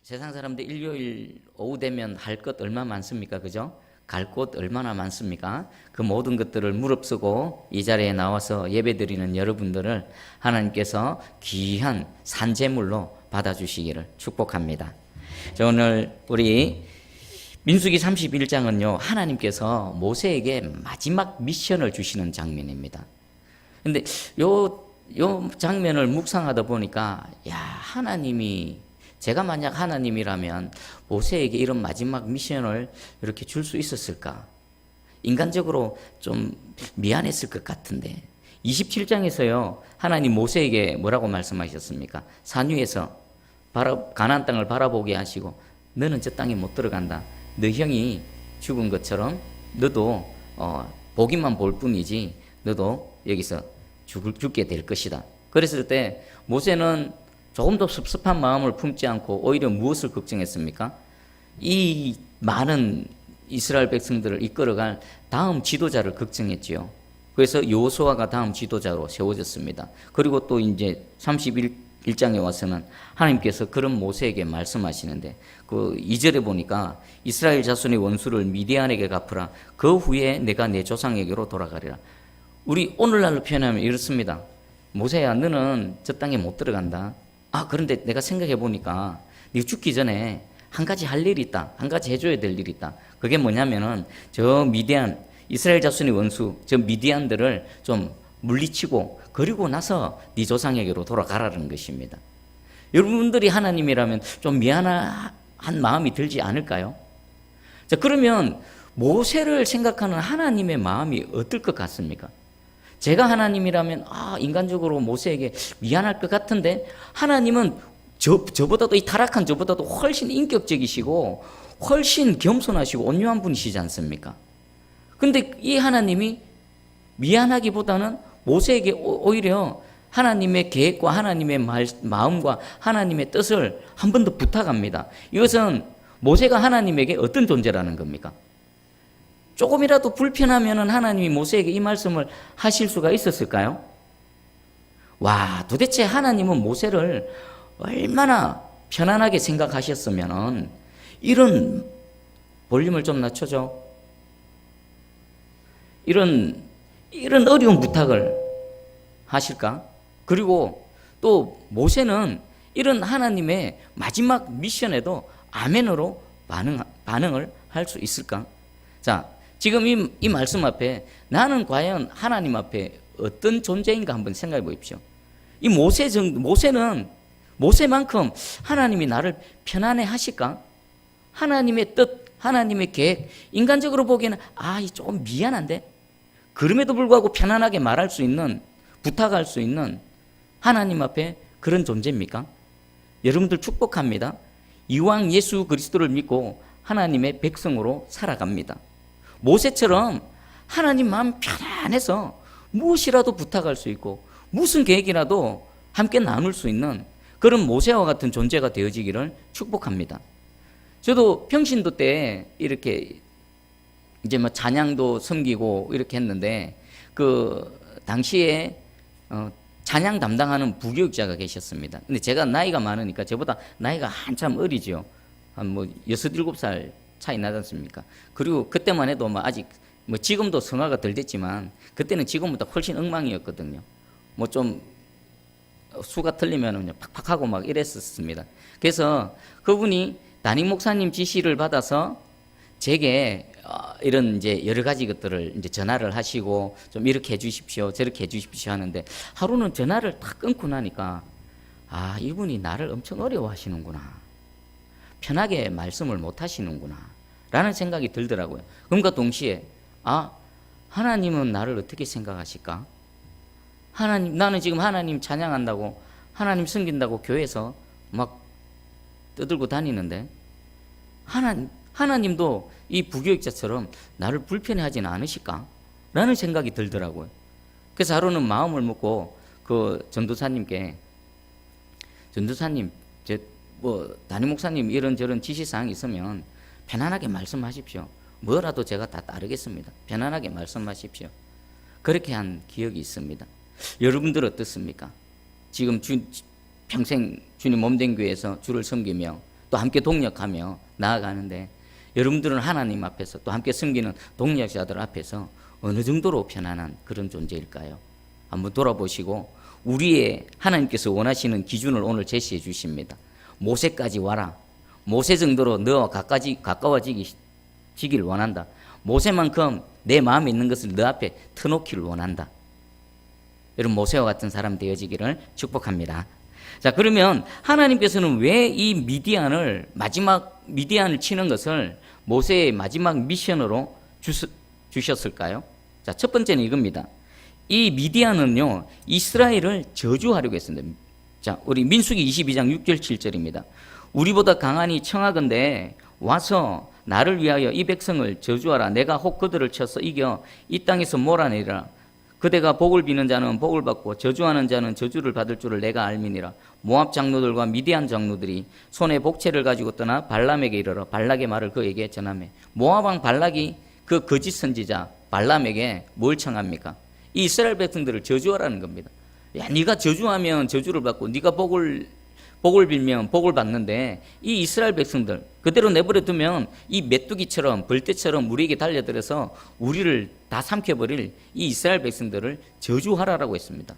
세상 사람들 일요일 오후 되면 할 것 얼마나 많습니까? 그죠? 갈 곳 얼마나 많습니까? 그 모든 것들을 무릅쓰고 이 자리에 나와서 예배드리는 여러분들을 하나님께서 귀한 산재물로 받아주시기를 축복합니다. 자, 오늘 우리 민수기 31장은요, 하나님께서 모세에게 마지막 미션을 주시는 장면입니다. 근데 요 장면을 묵상하다 보니까, 제가 만약 하나님이라면 모세에게 이런 마지막 미션을 이렇게 줄 수 있었을까? 인간적으로 좀 미안했을 것 같은데. 27장에서요, 하나님 모세에게 뭐라고 말씀하셨습니까? 산 위에서 가나안 땅을 바라보게 하시고, 너는 저 땅에 못 들어간다. 너 형이 죽은 것처럼 너도 보기만 볼 뿐이지 너도 여기서 죽게 될 것이다. 그랬을 때 모세는 조금 더 섭섭한 마음을 품지 않고 오히려 무엇을 걱정했습니까? 이 많은 이스라엘 백성들을 이끌어갈 다음 지도자를 걱정했지요. 그래서 여호수아가 다음 지도자로 세워졌습니다. 그리고 또 이제 31장에 와서는 하나님께서 그런 모세에게 말씀하시는데, 그 2절에 보니까 이스라엘 자손의 원수를 미디안에게 갚으라. 그 후에 내가 내 조상에게로 돌아가리라. 우리 오늘날로 표현하면 이렇습니다. 모세야, 너는 저 땅에 못 들어간다. 그런데 내가 생각해 보니까 네가 죽기 전에 한 가지 할 일이 있다. 한 가지 해줘야 될 일이 있다. 그게 뭐냐면은 저 미디안, 이스라엘 자손의 원수, 저 미디안들을 좀 물리치고 그리고 나서 네 조상에게로 돌아가라는 것입니다. 여러분들이 하나님이라면 좀 미안한 마음이 들지 않을까요? 자, 그러면 모세를 생각하는 하나님의 마음이 어떨 것 같습니까? 제가 하나님이라면 인간적으로 모세에게 미안할 것 같은데, 하나님은 저보다도, 이 타락한 저보다도 훨씬 인격적이시고 훨씬 겸손하시고 온유한 분이시지 않습니까? 근데 이 하나님이 미안하기보다는 모세에게 오히려 하나님의 계획과 하나님의 마음과 하나님의 뜻을 한 번 더 부탁합니다. 이것은 모세가 하나님에게 어떤 존재라는 겁니까? 조금이라도 불편하면 하나님이 모세에게 이 말씀을 하실 수가 있었을까요? 도대체 하나님은 모세를 얼마나 편안하게 생각하셨으면 이런 볼륨을 좀 낮춰줘. 이런 어려운 부탁을 하실까? 그리고 또 모세는 이런 하나님의 마지막 미션에도 아멘으로 반응을 할 수 있을까? 자, 지금 이 말씀 앞에 나는 과연 하나님 앞에 어떤 존재인가 한번 생각해 보십시오. 이 모세는 모세만큼 하나님이 나를 편안해 하실까? 하나님의 뜻, 하나님의 계획, 인간적으로 보기에는 좀 미안한데? 그럼에도 불구하고 편안하게 말할 수 있는, 부탁할 수 있는 하나님 앞에 그런 존재입니까? 여러분들 축복합니다. 이왕 예수 그리스도를 믿고 하나님의 백성으로 살아갑니다. 모세처럼 하나님 마음 편안해서 무엇이라도 부탁할 수 있고 무슨 계획이라도 함께 나눌 수 있는 그런 모세와 같은 존재가 되어지기를 축복합니다. 저도 평신도 때 이렇게 이제 찬양도 섬기고 이렇게 했는데, 그 당시에 찬양 담당하는 부교육자가 계셨습니다. 근데 제가 나이가 많으니까 저보다 나이가 한참 어리죠. 한 6, 7살 차이 나지 않습니까? 그리고 그때만 해도 아직 지금도 성화가 덜 됐지만 그때는 지금보다 훨씬 엉망이었거든요. 좀 수가 틀리면 팍팍하고 이랬었습니다. 그래서 그분이 담임 목사님 지시를 받아서 제게 이런 이제 여러 가지 것들을 이제 전화를 하시고 좀 이렇게 해주십시오, 저렇게 해주십시오 하는데, 하루는 전화를 딱 끊고 나니까 이분이 나를 엄청 어려워하시는구나, 편하게 말씀을 못 하시는구나 라는 생각이 들더라고요. 그럼과 동시에 하나님은 나를 어떻게 생각하실까? 나는 지금 하나님 찬양한다고, 하나님 섬긴다고 교회에서 막 떠들고 다니는데 하나님도 이 부교육자처럼 나를 불편해하지는 않으실까? 라는 생각이 들더라고요. 그래서 하루는 마음을 먹고 그 전도사님께, 전도사님, 담임 목사님 이런저런 지시사항이 있으면 편안하게 말씀하십시오. 뭐라도 제가 다 따르겠습니다. 편안하게 말씀하십시오. 그렇게 한 기억이 있습니다. 여러분들 어떻습니까? 지금 평생 주님 몸된 교회에서 주를 섬기며 또 또 함께 동력하며 나아가는데 여러분들은 하나님 앞에서 또 함께 섬기는 동력자들 앞에서 어느 정도로 편안한 그런 존재일까요? 한번 돌아보시고 우리의 하나님께서 원하시는 기준을 오늘 제시해 주십니다. 모세까지 와라. 모세 정도로 너와 가까워지길 원한다. 모세만큼 내 마음에 있는 것을 너 앞에 터놓기를 원한다. 여러분 모세와 같은 사람 되어지기를 축복합니다. 자, 그러면 하나님께서는 왜 이 미디안을 치는 것을 모세의 마지막 미션으로 주셨을까요? 자, 첫 번째는 이겁니다. 이 미디안은요, 이스라엘을 저주하려고 했습니다. 자, 우리 민수기 22장 6절 7절입니다. 우리보다 강하니 청하건대 와서 나를 위하여 이 백성을 저주하라. 내가 혹 그들을 쳐서 이겨 이 땅에서 몰아내리라. 그대가 복을 비는 자는 복을 받고 저주하는 자는 저주를 받을 줄을 내가 알미니라. 모압 장로들과 미디안 장로들이 손에 복채를 가지고 떠나 발람에게 이르러 발락의 말을 그에게 전하매 모압 왕 발락이 그 거짓 선지자 발람에게 뭘 청합니까? 이 이스라엘 백성들을 저주하라는 겁니다. 야, 네가 저주하면 저주를 받고 네가 복을 빌면 복을 받는데 이 이스라엘 백성들 그대로 내버려 두면 이 메뚜기처럼 벌떼처럼 우리에게 달려들어서 우리를 다 삼켜버릴 이 이스라엘 백성들을 저주하라라고 했습니다.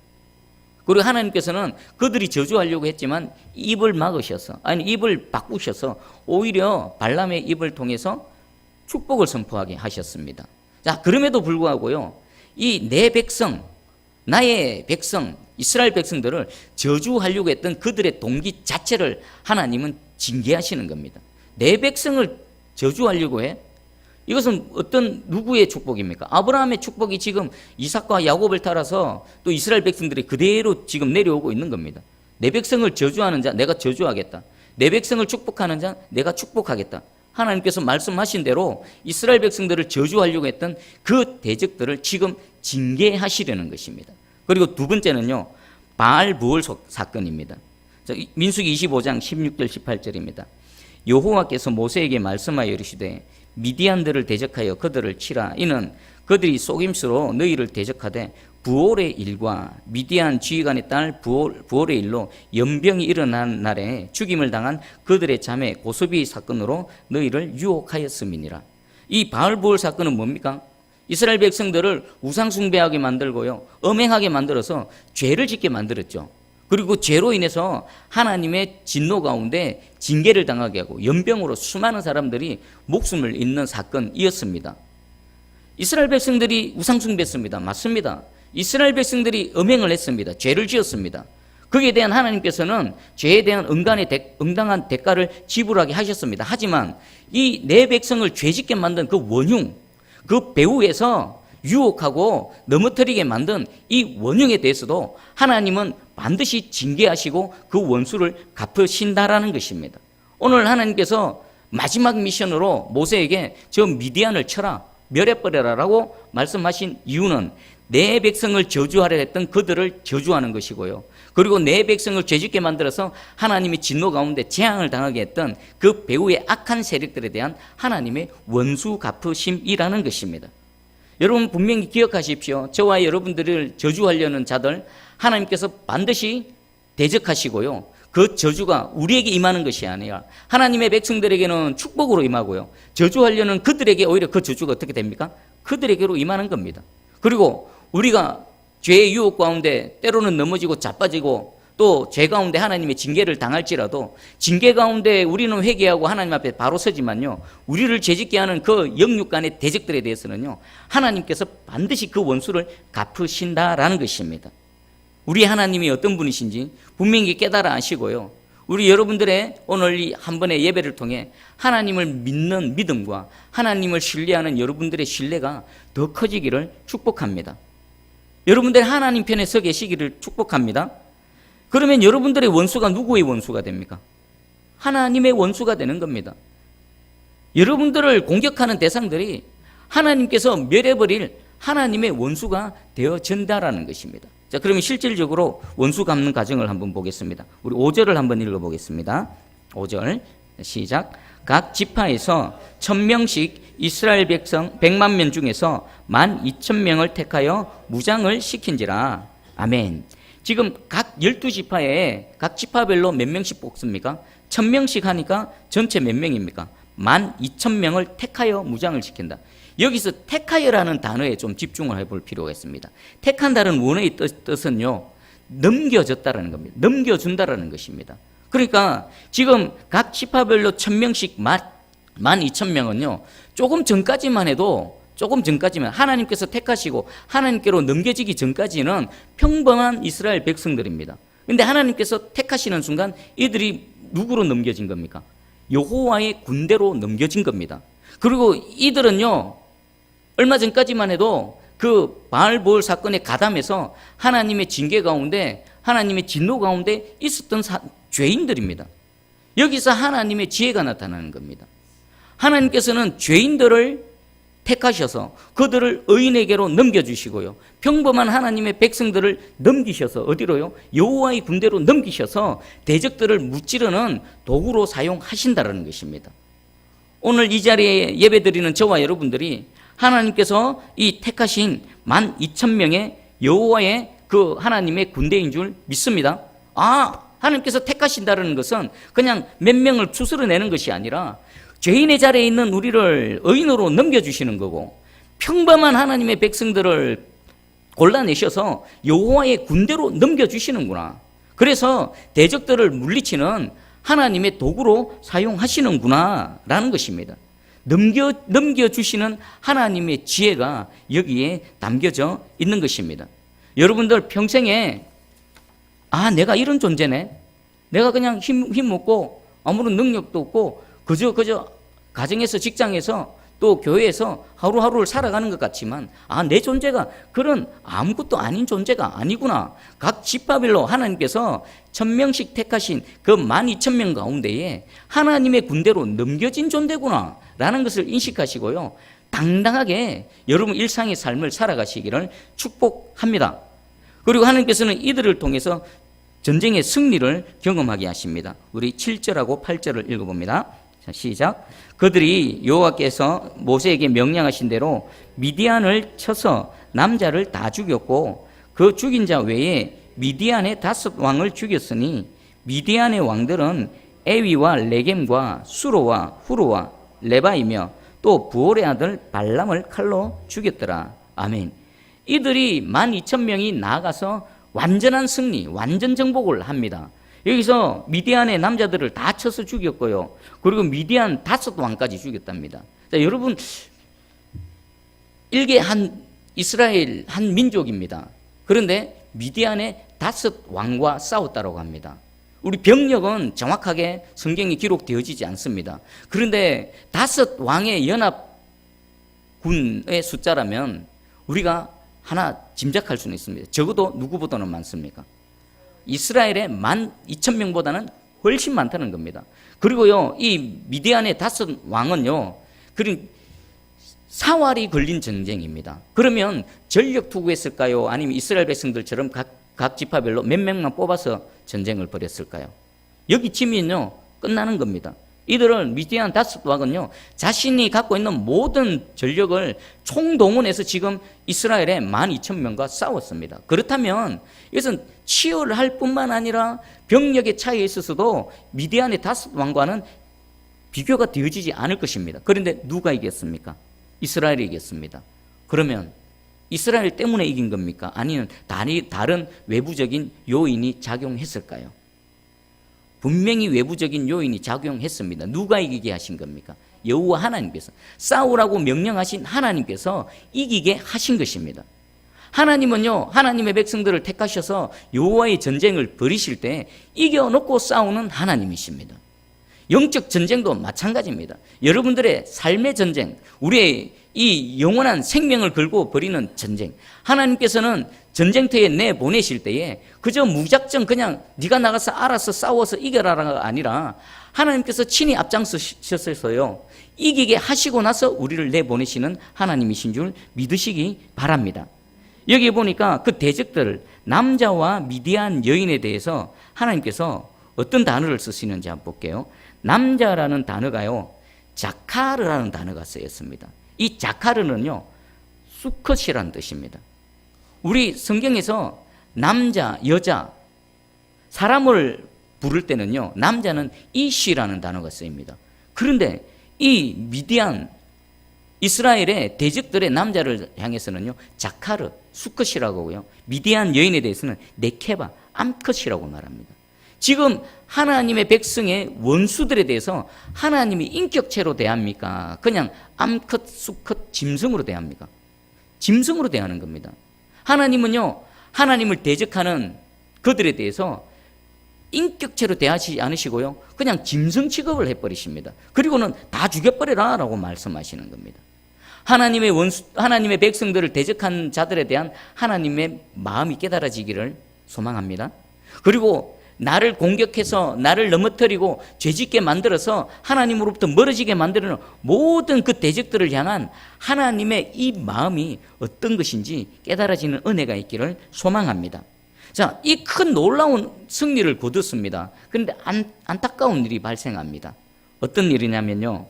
그리고 하나님께서는 그들이 저주하려고 했지만 입을 막으셔서 입을 바꾸셔서 오히려 발람의 입을 통해서 축복을 선포하게 하셨습니다. 자, 그럼에도 불구하고요, 이 내 백성, 나의 백성, 이스라엘 백성들을 저주하려고 했던 그들의 동기 자체를 하나님은 징계하시는 겁니다. 내 백성을 저주하려고 해? 이것은 어떤 누구의 축복입니까? 아브라함의 축복이 지금 이삭과 야곱을 따라서 또 이스라엘 백성들이 그대로 지금 내려오고 있는 겁니다. 내 백성을 저주하는 자 내가 저주하겠다. 내 백성을 축복하는 자 내가 축복하겠다. 하나님께서 말씀하신 대로 이스라엘 백성들을 저주하려고 했던 그 대적들을 지금 징계하시려는 것입니다. 그리고 두 번째는요, 바알부올 사건입니다. 민수기 25장 16절 18절입니다. 여호와께서 모세에게 말씀하여 이르시되 미디안들을 대적하여 그들을 치라. 이는 그들이 속임수로 너희를 대적하되 부올의 일과 미디안 지휘관의 딸 부올의 일로 연병이 일어난 날에 죽임을 당한 그들의 자매 고소비 사건으로 너희를 유혹하였음이니라. 이 바알부올 사건은 뭡니까? 이스라엘 백성들을 우상 숭배하게 만들고요, 엄행하게 만들어서 죄를 짓게 만들었죠. 그리고 죄로 인해서 하나님의 진노 가운데 징계를 당하게 하고 연병으로 수많은 사람들이 목숨을 잃는 사건이었습니다. 이스라엘 백성들이 우상 숭배했습니다. 맞습니다. 이스라엘 백성들이 엄행을 했습니다. 죄를 지었습니다. 거기에 대한 하나님께서는 죄에 대한 응당한 대가를 지불하게 하셨습니다. 하지만 이 내 백성을 죄짓게 만든 그 원흉, 그 배후에서 유혹하고 넘어뜨리게 만든 이 원흉에 대해서도 하나님은 반드시 징계하시고 그 원수를 갚으신다라는 것입니다. 오늘 하나님께서 마지막 미션으로 모세에게 저 미디안을 쳐라, 멸해버려라라고 말씀하신 이유는 내 백성을 저주하려 했던 그들을 저주하는 것이고요, 그리고 내 백성을 죄짓게 만들어서 하나님이 진노 가운데 재앙을 당하게 했던 그 배후의 악한 세력들에 대한 하나님의 원수 갚으심이라는 것입니다. 여러분 분명히 기억하십시오. 저와 여러분들을 저주하려는 자들 하나님께서 반드시 대적하시고요, 그 저주가 우리에게 임하는 것이 아니라 하나님의 백성들에게는 축복으로 임하고요, 저주하려는 그들에게 오히려 그 저주가 어떻게 됩니까? 그들에게로 임하는 겁니다. 그리고 우리가 죄의 유혹 가운데 때로는 넘어지고 자빠지고 또 죄 가운데 하나님의 징계를 당할지라도 징계 가운데 우리는 회개하고 하나님 앞에 바로 서지만요, 우리를 죄짓게 하는 그 영육간의 대적들에 대해서는요, 하나님께서 반드시 그 원수를 갚으신다라는 것입니다. 우리 하나님이 어떤 분이신지 분명히 깨달아 아시고요, 우리 여러분들의 오늘 이 한 번의 예배를 통해 하나님을 믿는 믿음과 하나님을 신뢰하는 여러분들의 신뢰가 더 커지기를 축복합니다. 여러분들이 하나님 편에 서 계시기를 축복합니다. 그러면 여러분들의 원수가 누구의 원수가 됩니까? 하나님의 원수가 되는 겁니다. 여러분들을 공격하는 대상들이 하나님께서 멸해버릴 하나님의 원수가 되어진다라는 것입니다. 자, 그러면 실질적으로 원수 갚는 과정을 한번 보겠습니다. 우리 5절을 한번 읽어보겠습니다. 5절 시작. 각 지파에서 1000명씩 이스라엘 백성 100만 명 중에서 12,000명을 택하여 무장을 시킨지라. 아멘. 지금 각 12지파에 각 지파별로 몇 명씩 뽑습니까? 1000명씩 하니까 전체 몇 명입니까? 12,000명을 택하여 무장을 시킨다. 여기서 택하여라는 단어에 좀 집중을 해볼 필요가 있습니다. 택한다는 원어의 뜻은요, 넘겨줬다라는 겁니다. 넘겨준다라는 것입니다. 그러니까 지금 각 지파별로 1000명씩 12,000명은요, 조금 전까지만 하나님께서 택하시고 하나님께로 넘겨지기 전까지는 평범한 이스라엘 백성들입니다. 그런데 하나님께서 택하시는 순간 이들이 누구로 넘겨진 겁니까? 여호와의 군대로 넘겨진 겁니다. 그리고 이들은요, 얼마 전까지만 해도 그 바알보을 사건에 가담해서 하나님의 징계 가운데, 하나님의 진노 가운데 있었던 죄인들입니다. 여기서 하나님의 지혜가 나타나는 겁니다. 하나님께서는 죄인들을 택하셔서 그들을 의인에게로 넘겨주시고요, 평범한 하나님의 백성들을 넘기셔서 어디로요? 여호와의 군대로 넘기셔서 대적들을 무찌르는 도구로 사용하신다는 것입니다. 오늘 이 자리에 예배드리는 저와 여러분들이 하나님께서 이 택하신 12,000명의 여호와의 그 하나님의 군대인 줄 믿습니다. 하나님께서 택하신다는 것은 그냥 몇 명을 추스러내는 것이 아니라 죄인의 자리에 있는 우리를 의인으로 넘겨주시는 거고, 평범한 하나님의 백성들을 골라내셔서 여호와의 군대로 넘겨주시는구나. 그래서 대적들을 물리치는 하나님의 도구로 사용하시는구나 라는 것입니다. 넘겨주시는 하나님의 지혜가 여기에 담겨져 있는 것입니다. 여러분들 평생에 내가 이런 존재네, 내가 그냥 힘없고 아무런 능력도 없고 그저 가정에서, 직장에서, 또 교회에서 하루하루를 살아가는 것 같지만 내 존재가 그런 아무것도 아닌 존재가 아니구나. 각 지파별로 하나님께서 1000명씩 택하신 그 12,000명 가운데에 하나님의 군대로 넘겨진 존재구나 라는 것을 인식하시고요, 당당하게 여러분 일상의 삶을 살아가시기를 축복합니다. 그리고 하나님께서는 이들을 통해서 전쟁의 승리를 경험하게 하십니다. 우리 7절하고 8절을 읽어봅니다. 자, 시작. 그들이 여호와께서 모세에게 명령하신 대로 미디안을 쳐서 남자를 다 죽였고, 그 죽인 자 외에 미디안의 5 왕을 죽였으니 미디안의 왕들은 에위와 레겜과 수로와 후로와 레바이며 또 부올의 아들 발람을 칼로 죽였더라. 아멘. 이들이 12,000명이 나아가서 완전한 승리, 완전 정복을 합니다. 여기서 미디안의 남자들을 다 쳐서 죽였고요, 그리고 미디안 5 왕까지 죽였답니다. 자, 여러분, 일개 한 이스라엘 한 민족입니다. 그런데 미디안의 5 왕과 싸웠다고 합니다. 우리 병력은 정확하게 성경에 기록되어지지 않습니다. 그런데 5 왕의 연합군의 숫자라면 우리가 하나 짐작할 수는 있습니다. 적어도 누구보다는 많습니까? 이스라엘의 12,000명보다는 훨씬 많다는 겁니다. 그리고요, 이 미디안의 5 왕은요, 사활이 걸린 전쟁입니다. 그러면 전력 투구했을까요? 아니면 이스라엘 백성들처럼 각 지파별로 몇 명만 뽑아서 전쟁을 벌였을까요? 여기 치면요, 끝나는 겁니다. 이들은 미디안 5 왕은요, 자신이 갖고 있는 모든 전력을 총동원해서 지금 이스라엘의 12,000명과 싸웠습니다. 그렇다면 이것은 치열할 뿐만 아니라 병력의 차이에 있어서도 미디안의 5 왕과는 비교가 되어지지 않을 것입니다. 그런데 누가 이겼습니까? 이스라엘이 이겼습니다. 그러면 이스라엘 때문에 이긴 겁니까? 아니면 다른 외부적인 요인이 작용했을까요? 분명히 외부적인 요인이 작용했습니다. 누가 이기게 하신 겁니까? 여호와 하나님께서. 싸우라고 명령하신 하나님께서 이기게 하신 것입니다. 하나님은요, 하나님의 백성들을 택하셔서 여호와의 전쟁을 벌이실 때 이겨놓고 싸우는 하나님이십니다. 영적 전쟁도 마찬가지입니다. 여러분들의 삶의 전쟁, 우리의 이 영원한 생명을 걸고 벌이는 전쟁, 하나님께서는 전쟁터에 내보내실 때에 그저 무작정 그냥 네가 나가서 알아서 싸워서 이겨라가 아니라 하나님께서 친히 앞장서셔서요, 이기게 하시고 나서 우리를 내보내시는 하나님이신 줄 믿으시기 바랍니다. 여기 보니까 그 대적들, 남자와 미디안 여인에 대해서 하나님께서 어떤 단어를 쓰시는지 한번 볼게요. 남자라는 단어가요, 자카르라는 단어가 쓰였습니다. 이 자카르는요, 수컷이라는 뜻입니다. 우리 성경에서 남자, 여자, 사람을 부를 때는요, 남자는 이시라는 단어가 쓰입니다. 그런데 이 미디안, 이스라엘의 대적들의 남자를 향해서는요, 자카르, 수컷이라고 하고요, 미디안 여인에 대해서는 네케바, 암컷이라고 말합니다. 지금 하나님의 백성의 원수들에 대해서 하나님이 인격체로 대합니까? 그냥 암컷, 수컷, 짐승으로 대합니까? 짐승으로 대하는 겁니다. 하나님은요, 하나님을 대적하는 그들에 대해서 인격체로 대하지 않으시고요, 그냥 짐승 취급을 해버리십니다. 그리고는 다 죽여버려라 라고 말씀하시는 겁니다. 하나님의 원수, 하나님의 백성들을 대적한 자들에 대한 하나님의 마음이 깨달아지기를 소망합니다. 그리고 나를 공격해서 나를 넘어뜨리고 죄짓게 만들어서 하나님으로부터 멀어지게 만드는 모든 그 대적들을 향한 하나님의 이 마음이 어떤 것인지 깨달아지는 은혜가 있기를 소망합니다. 자, 이 큰 놀라운 승리를 거뒀습니다. 그런데 안타까운 일이 발생합니다. 어떤 일이냐면요,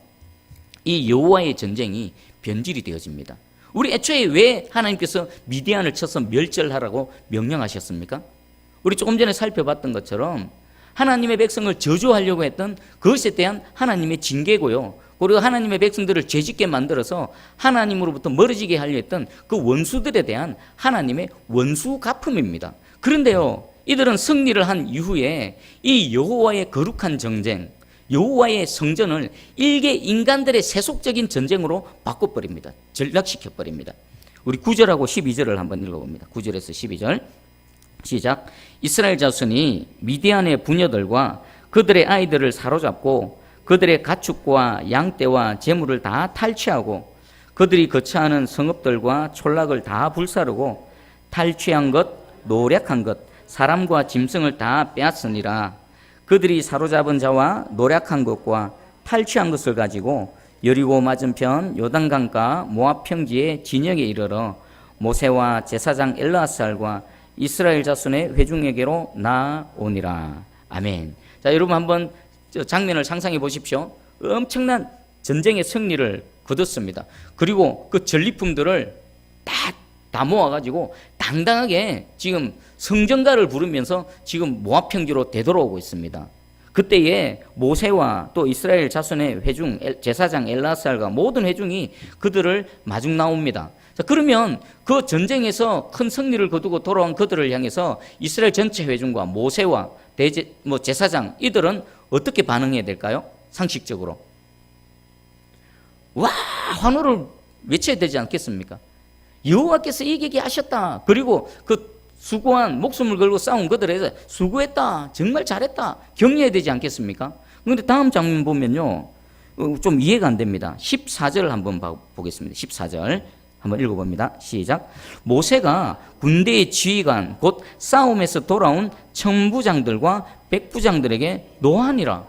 이 여호와의 전쟁이 변질이 되어집니다. 우리 애초에 왜 하나님께서 미디안을 쳐서 멸절하라고 명령하셨습니까? 우리 조금 전에 살펴봤던 것처럼 하나님의 백성을 저주하려고 했던 그것에 대한 하나님의 징계고요, 그리고 하나님의 백성들을 죄짓게 만들어서 하나님으로부터 멀어지게 하려 했던 그 원수들에 대한 하나님의 원수 갚음입니다. 그런데요, 이들은 승리를 한 이후에 이 여호와의 거룩한 전쟁, 여호와의 성전을 일개 인간들의 세속적인 전쟁으로 바꿔버립니다. 전락시켜버립니다. 우리 9절하고 12절을 한번 읽어봅니다. 9절에서 12절 시작. 이스라엘 자손이 미디안의 부녀들과 그들의 아이들을 사로잡고 그들의 가축과 양떼와 재물을 다 탈취하고 그들이 거처하는 성읍들과 촌락을 다 불사르고 탈취한 것, 노략한 것, 사람과 짐승을 다 빼앗으니라. 그들이 사로잡은 자와 노략한 것과 탈취한 것을 가지고 여리고 맞은편 요단강가 모압 평지의 진영에 이르러 모세와 제사장 엘르아살과 이스라엘 자손의 회중에게로 나오니라. 아멘. 자, 여러분 한번 장면을 상상해 보십시오. 엄청난 전쟁의 승리를 거뒀습니다. 그리고 그 전리품들을 다 모아가지고 당당하게 지금 성전가를 부르면서 지금 모압 평지로 되돌아오고 있습니다. 그때에 모세와 또 이스라엘 자손의 회중, 제사장 엘라살과 모든 회중이 그들을 마중 나옵니다. 자, 그러면 그 전쟁에서 큰 승리를 거두고 돌아온 그들을 향해서 이스라엘 전체 회중과 모세와 제사장 이들은 어떻게 반응해야 될까요? 상식적으로 와, 환호를 외쳐야 되지 않겠습니까? 여호와께서 이기게 하셨다. 그리고 그 수고한 목숨을 걸고 싸운 그들에서 수고했다, 정말 잘했다, 격려해야 되지 않겠습니까? 그런데 다음 장면 보면요, 좀 이해가 안 됩니다. 14절 한번 보겠습니다. 14절 한번 읽어봅니다. 시작. 모세가 군대의 지휘관 곧 싸움에서 돌아온 천부장들과 백부장들에게 노하니라.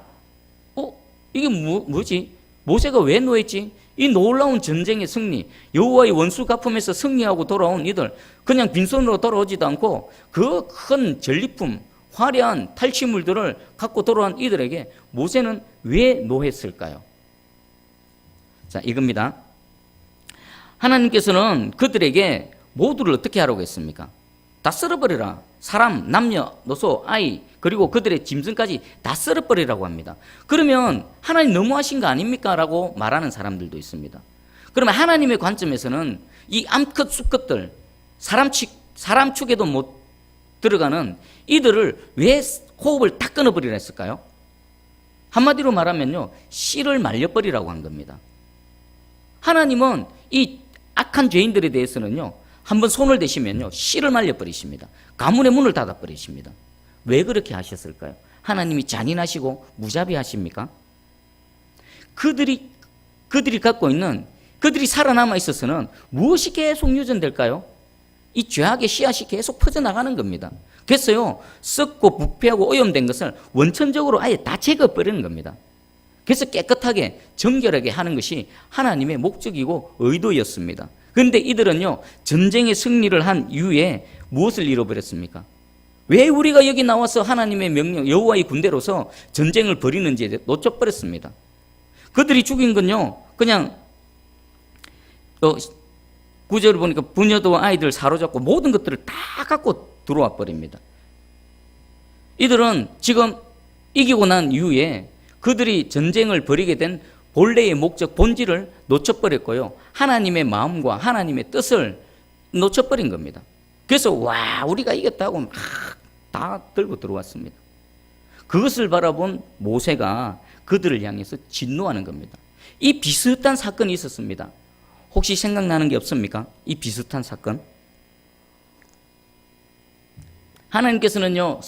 이게 뭐지? 모세가 왜 노했지? 이 놀라운 전쟁의 승리, 여호와의 원수 갚음에서 승리하고 돌아온 이들, 그냥 빈손으로 돌아오지도 않고 그 큰 전리품, 화려한 탈취물들을 갖고 돌아온 이들에게 모세는 왜 노했을까요? 자, 이겁니다. 하나님께서는 그들에게 모두를 어떻게 하라고 했습니까? 다 썰어버리라. 사람, 남녀, 노소, 아이, 그리고 그들의 짐승까지 다 썰어버리라고 합니다. 그러면 하나님 너무하신 거 아닙니까? 라고 말하는 사람들도 있습니다. 그러면 하나님의 관점에서는 이 암컷, 수컷들, 사람 축에도 못 들어가는 이들을 왜 호흡을 다 끊어버리라 했을까요? 한마디로 말하면요, 씨를 말려버리라고 한 겁니다. 하나님은 이 악한 죄인들에 대해서는요, 한번 손을 대시면요, 씨를 말려버리십니다. 가문의 문을 닫아버리십니다. 왜 그렇게 하셨을까요? 하나님이 잔인하시고 무자비하십니까? 그들이 갖고 있는, 그들이 살아남아 있어서는 무엇이 계속 유전될까요? 이 죄악의 씨앗이 계속 퍼져나가는 겁니다. 그래서요, 썩고 부패하고 오염된 것을 원천적으로 아예 다 제거해버리는 겁니다. 그래서 깨끗하게 정결하게 하는 것이 하나님의 목적이고 의도였습니다. 그런데 이들은요, 전쟁의 승리를 한 이후에 무엇을 잃어버렸습니까? 왜 우리가 여기 나와서 하나님의 명령, 여호와의 군대로서 전쟁을 벌이는지에 놓쳐버렸습니다. 그들이 죽인 건요, 그냥 9절을 보니까 부녀도와 아이들 사로잡고 모든 것들을 다 갖고 들어와 버립니다. 이들은 지금 이기고 난 이후에 그들이 전쟁을 벌이게 된 본래의 목적, 본질을 놓쳐버렸고요. 하나님의 마음과 하나님의 뜻을 놓쳐버린 겁니다. 그래서 와, 우리가 이겼다고 막 다 들고 들어왔습니다. 그것을 바라본 모세가 그들을 향해서 진노하는 겁니다. 이 비슷한 사건이 있었습니다. 혹시 생각나는 게 없습니까? 이 비슷한 사건. 하나님께서는요,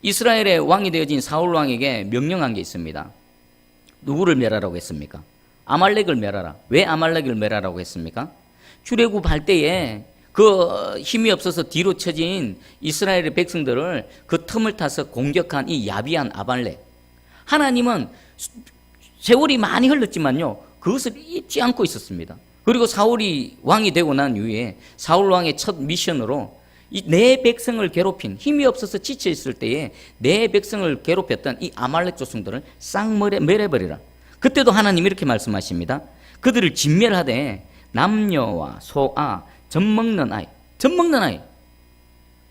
이스라엘의 왕이 되어진 사울 왕에게 명령한 게 있습니다. 누구를 멸하라고 했습니까? 아말렉을 멸하라. 왜 아말렉을 멸하라고 했습니까? 출애굽할 때에 그 힘이 없어서 뒤로 처진 이스라엘의 백성들을 그 틈을 타서 공격한 이 야비한 아말렉. 하나님은 세월이 많이 흘렀지만요, 그것을 잊지 않고 있었습니다. 그리고 사울이 왕이 되고 난 이후에 사울 왕의 첫 미션으로 내 백성을 괴롭힌, 힘이 없어서 지쳐 있을 때에 내 백성을 괴롭혔던 이 아말렉 조상들을 싹 멸해버리라. 그때도 하나님 이렇게 말씀하십니다. 그들을 진멸하되 남녀와 소아, 젖먹는 아이, 젖먹는 아이,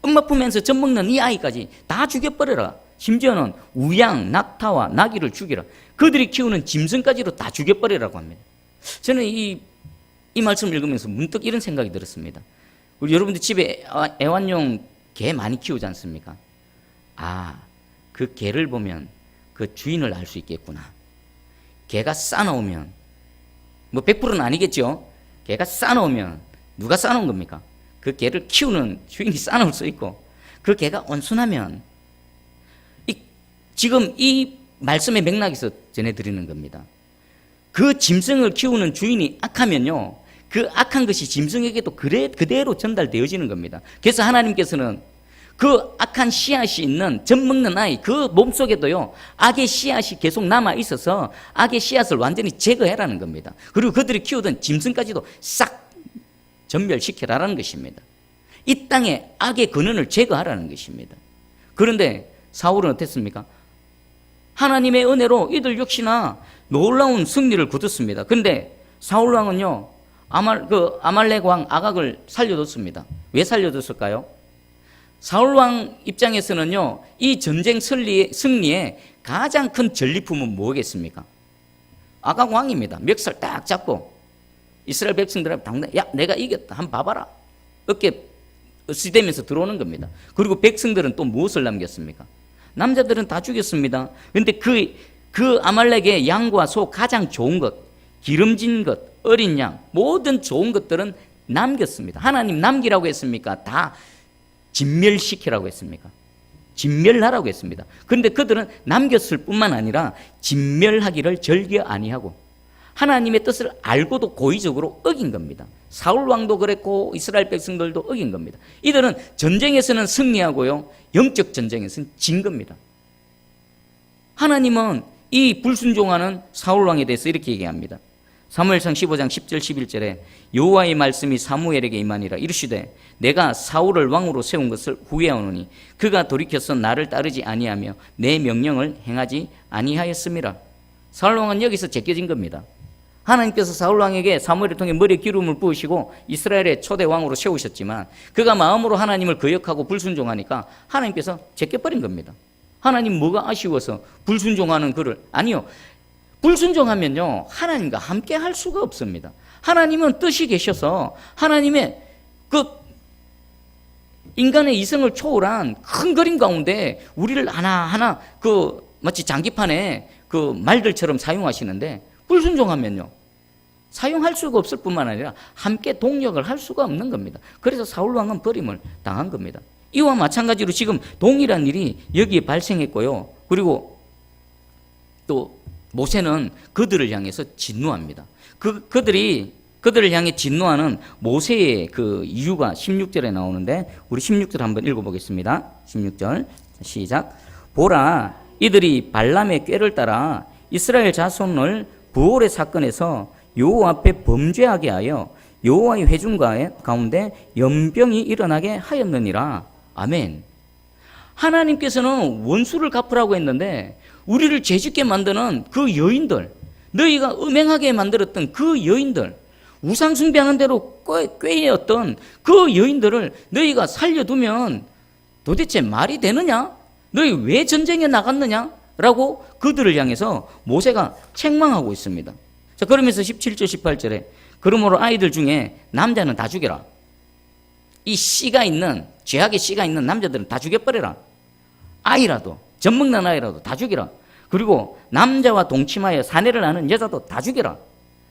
엄마 품에서 젖먹는 이 아이까지 다 죽여버려라. 심지어는 우양, 낙타와 나귀를 죽이라. 그들이 키우는 짐승까지도 다 죽여버리라고 합니다. 저는 이 말씀을 읽으면서 문득 이런 생각이 들었습니다. 우리 여러분들 집에 애완용 개 많이 키우지 않습니까? 아, 그 개를 보면 그 주인을 알 수 있겠구나. 개가 싸놓으면, 뭐 100%는 아니겠죠. 개가 싸놓으면 누가 싸놓은 겁니까? 그 개를 키우는 주인이 싸놓을 수 있고, 그 개가 온순하면, 지금 이 말씀의 맥락에서 전해드리는 겁니다. 그 짐승을 키우는 주인이 악하면요, 그 악한 것이 짐승에게도 그대로 전달되어지는 겁니다. 그래서 하나님께서는 그 악한 씨앗이 있는 젖먹는 아이, 그 몸속에도요, 악의 씨앗이 계속 남아있어서 악의 씨앗을 완전히 제거해라는 겁니다. 그리고 그들이 키우던 짐승까지도 싹 전멸시켜라라는 것입니다. 이 땅에 악의 근원을 제거하라는 것입니다. 그런데 사울은 어땠습니까? 하나님의 은혜로 이들 역시나 놀라운 승리를 거뒀습니다. 그런데 사울 왕은요, 아말렉 왕 아각을 살려뒀습니다. 왜 살려뒀을까요? 사울 왕 입장에서는요, 이 전쟁 승리의 가장 큰 전리품은 뭐겠습니까? 아각 왕입니다. 멱살 딱 잡고 이스라엘 백성들한테 당당, 야, 내가 이겼다, 한번 봐봐라. 어깨 으스대면서 들어오는 겁니다. 그리고 백성들은 또 무엇을 남겼습니까? 남자들은 다 죽였습니다. 그런데 그 아말렉의 양과 소 가장 좋은 것, 기름진 것, 어린 양, 모든 좋은 것들은 남겼습니다. 하나님 남기라고 했습니까? 다 진멸시키라고 했습니까? 진멸하라고 했습니다. 그런데 그들은 남겼을 뿐만 아니라 진멸하기를 절개 아니하고 하나님의 뜻을 알고도 고의적으로 어긴 겁니다. 사울 왕도 그랬고 이스라엘 백성들도 어긴 겁니다. 이들은 전쟁에서는 승리하고요, 영적 전쟁에서는 진 겁니다. 하나님은 이 불순종하는 사울 왕에 대해서 이렇게 얘기합니다. 사무엘상 15장 10절 11절에 여호와의 말씀이 사무엘에게 임하니라. 이르시되 내가 사울을 왕으로 세운 것을 후회하노니 그가 돌이켜서 나를 따르지 아니하며 내 명령을 행하지 아니하였음이라. 사울 왕은 여기서 제껴진 겁니다. 하나님께서 사울 왕에게 사무엘을 통해 머리에 기름을 부으시고 이스라엘의 초대 왕으로 세우셨지만 그가 마음으로 하나님을 거역하고 불순종하니까 하나님께서 제껴버린 겁니다. 하나님 뭐가 아쉬워서 불순종하는 그를, 아니요, 불순종하면요 하나님과 함께 할 수가 없습니다. 하나님은 뜻이 계셔서 하나님의 그 인간의 이성을 초월한 큰 그림 가운데 우리를 하나하나 그 마치 장기판에 그 말들처럼 사용하시는데, 불순종하면요 사용할 수가 없을 뿐만 아니라 함께 동력을 할 수가 없는 겁니다. 그래서 사울 왕은 버림을 당한 겁니다. 이와 마찬가지로 지금 동일한 일이 여기에 발생했고요. 그리고 또 모세는 그들을 향해서 진노합니다. 그들을 향해 진노하는 모세의 그 이유가 16절에 나오는데 우리 16절 한번 읽어보겠습니다. 16절 시작. 보라, 이들이 발람의 꾀를 따라 이스라엘 자손을 부올의 사건에서 여호와 앞에 범죄하게 하여 여호와의 회중 가운데 연병이 일어나게 하였느니라. 아멘. 하나님께서는 원수를 갚으라고 했는데 우리를 죄짓게 만드는 그 여인들, 너희가 음행하게 만들었던 그 여인들, 우상 숭배하는 대로 꾀였던 그 여인들을 너희가 살려두면 도대체 말이 되느냐? 너희 왜 전쟁에 나갔느냐? 라고 그들을 향해서 모세가 책망하고 있습니다. 자, 그러면서 17절 18절에 그러므로 아이들 중에 남자는 다 죽여라. 이 씨가 있는, 죄악의 씨가 있는 남자들은 다 죽여버려라. 아이라도, 젖먹는 아이라도 다 죽여라. 그리고 남자와 동침하여 사내를 아는 여자도 다 죽여라.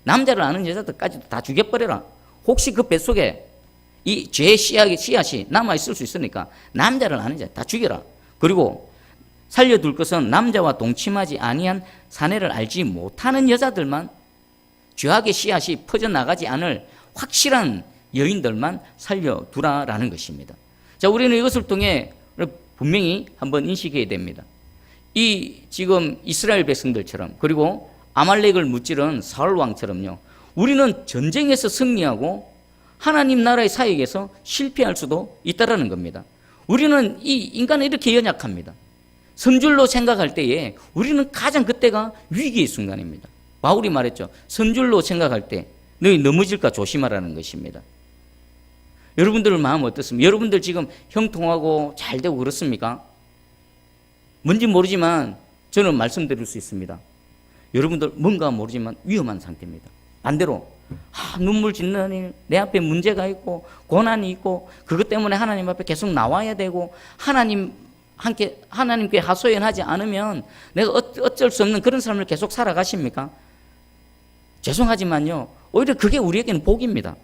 남자를 아는 여자들까지도 다 죽여버려라. 혹시 그 뱃속에 이 죄의 씨앗이 남아있을 수 있으니까 남자를 아는 자 다 죽여라. 그리고 살려둘 것은 남자와 동침하지 아니한 사내를 알지 못하는 여자들만, 죄악의 씨앗이 퍼져나가지 않을 확실한 여인들만 살려두라라는 것입니다. 자, 우리는 이것을 통해 분명히 한번 인식해야 됩니다. 이 지금 이스라엘 백성들처럼, 그리고 아말렉을 무찌른 사울 왕처럼요, 우리는 전쟁에서 승리하고 하나님 나라의 사역에서 실패할 수도 있다라는 겁니다. 우리는 이 인간은 이렇게 연약합니다. 선줄로 생각할 때에 우리는 가장 그때가 위기의 순간입니다. 바울이 말했죠. 선줄로 생각할 때 너희 넘어질까 조심하라는 것입니다. 여러분들 마음 어떻습니까? 여러분들 지금 형통하고 잘 되고 그렇습니까? 뭔지 모르지만 저는 말씀드릴 수 있습니다. 여러분들 뭔가 모르지만 위험한 상태입니다. 반대로 눈물 짓는 일, 내 앞에 문제가 있고 고난이 있고 그것 때문에 하나님 앞에 계속 나와야 되고 하나님께 하소연하지 않으면 내가 어쩔 수 없는 그런 삶을 계속 살아가십니까? 죄송하지만요, 오히려 그게 우리에게는 복입니다.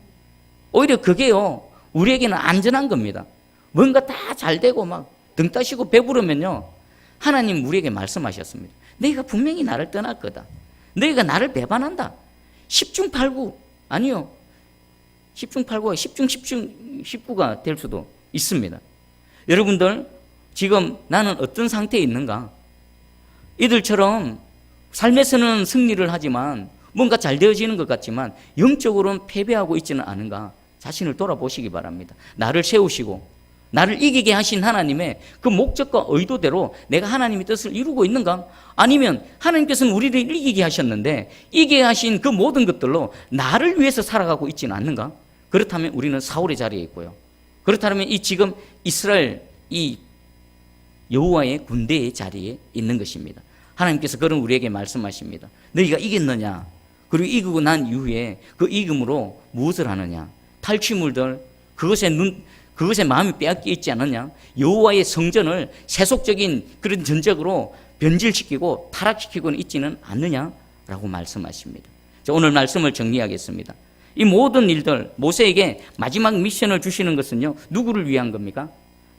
오히려 그게요, 우리에게는 안전한 겁니다. 뭔가 다 잘 되고 막 등 따시고 배부르면요, 하나님 우리에게 말씀하셨습니다. 너희가 분명히 나를 떠날 거다. 너희가 나를 배반한다. 10중 8구, 아니요, 10중 8구가 10중 19가 될 수도 있습니다. 여러분들 지금 나는 어떤 상태에 있는가? 이들처럼 삶에서는 승리를 하지만 뭔가 잘 되어지는 것 같지만 영적으로는 패배하고 있지는 않은가? 자신을 돌아보시기 바랍니다. 나를 세우시고 나를 이기게 하신 하나님의 그 목적과 의도대로 내가 하나님의 뜻을 이루고 있는가? 아니면 하나님께서는 우리를 이기게 하셨는데 이기게 하신 그 모든 것들로 나를 위해서 살아가고 있지는 않는가? 그렇다면 우리는 사울의 자리에 있고요. 그렇다면 이 지금 이스라엘 이 여호와의 군대의 자리에 있는 것입니다. 하나님께서 그런 우리에게 말씀하십니다. 너희가 이겼느냐? 그리고 이기고 난 이후에 그 이김으로 무엇을 하느냐? 탈취물들, 그것에 마음이 빼앗겨 있지 않느냐? 여호와의 성전을 세속적인 그런 전적으로 변질시키고 타락시키고는 있지는 않느냐라고 말씀하십니다. 자, 오늘 말씀을 정리하겠습니다. 이 모든 일들, 모세에게 마지막 미션을 주시는 것은요, 누구를 위한 겁니까?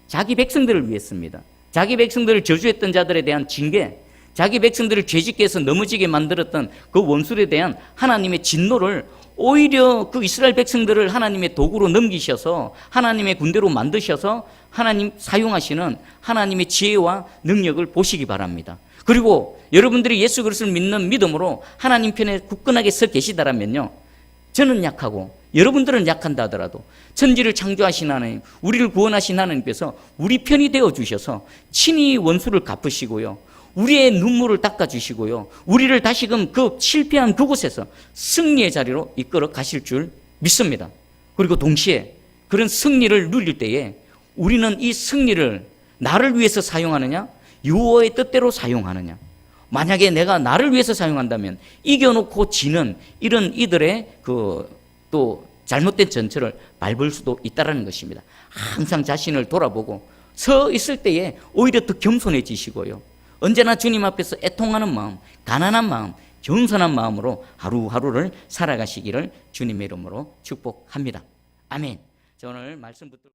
자기 백성들을 위했습니다. 자기 백성들을 저주했던 자들에 대한 징계, 자기 백성들을 죄짓게 해서 넘어지게 만들었던 그 원수에 대한 하나님의 진노를, 오히려 그 이스라엘 백성들을 하나님의 도구로 넘기셔서 하나님의 군대로 만드셔서 하나님 사용하시는 하나님의 지혜와 능력을 보시기 바랍니다. 그리고 여러분들이 예수 그리스도를 믿는 믿음으로 하나님 편에 굳건하게 서 계시다라면요, 저는 약하고 여러분들은 약한다 하더라도 천지를 창조하신 하나님, 우리를 구원하신 하나님께서 우리 편이 되어주셔서 친히 원수를 갚으시고요, 우리의 눈물을 닦아주시고요, 우리를 다시금 그 실패한 그곳에서 승리의 자리로 이끌어 가실 줄 믿습니다. 그리고 동시에 그런 승리를 누릴 때에 우리는 이 승리를 나를 위해서 사용하느냐, 여호와의 뜻대로 사용하느냐. 만약에 내가 나를 위해서 사용한다면 이겨놓고 지는 이런 이들의 또 잘못된 전철을 밟을 수도 있다는 것입니다. 항상 자신을 돌아보고 서 있을 때에 오히려 더 겸손해지시고요, 언제나 주님 앞에서 애통하는 마음, 가난한 마음, 겸손한 마음으로 하루하루를 살아가시기를 주님의 이름으로 축복합니다. 아멘. 자, 오늘 말씀 붙들고